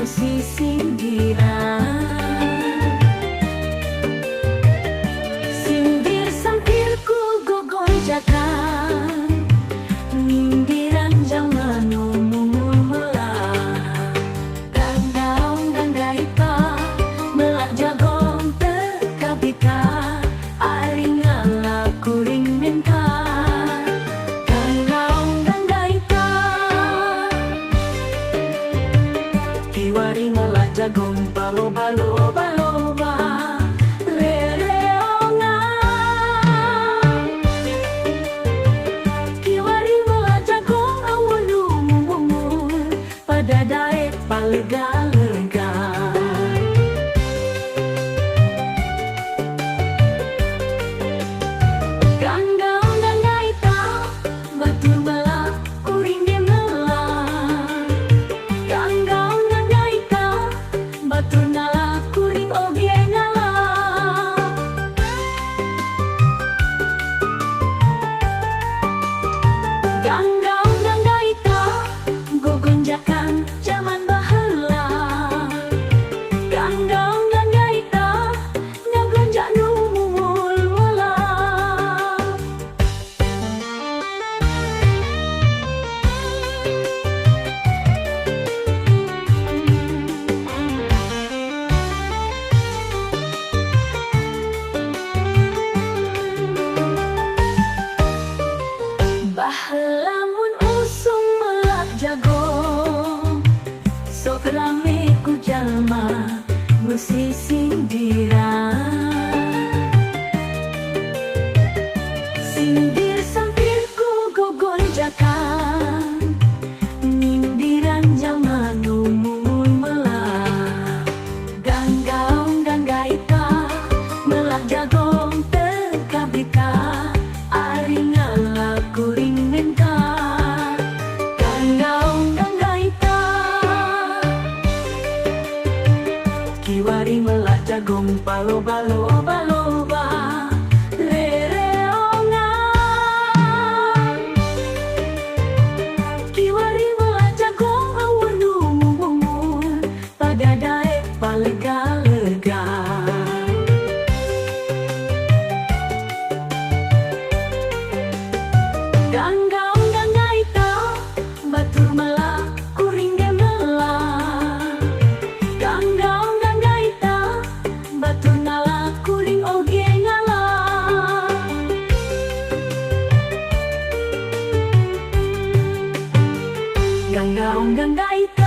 musik sindiran. Sindir sampirku gogonjakan, nyindiran zaman umum melah. Gandang dan gaita melak jagong terkabika, aringalah kuring minta. Gandang dan gaita kiwari melak jagong balo-balo baloba. Dadai palega-lega, gandang dan gaita batur belah kuring dia melah. Gandang dan gaita batur ngalah kuring oge ngalah. Gandang dan gaita gogonjakan zaman baheula. Gandang dan gaita ngagonjak nu mumul melah. Baheula mun usung melak jagong, sok rame ku jalma musik sindiran. Sindir sampirku gogonjakan, nyindiran zaman umum melah. Gandang dan gaita melak jagong terkabika, aringalah kuring minta. Gandang dan gaita kiwari melak jagong balo-balo baloba. Lereongan kiwari melak jagong awan umum padadai palega-lega. Gandang dan gaita batur melah kuring dia melah. Gandang dan gaita batur ngalah kuring oge ngalah. Gandang dan gaita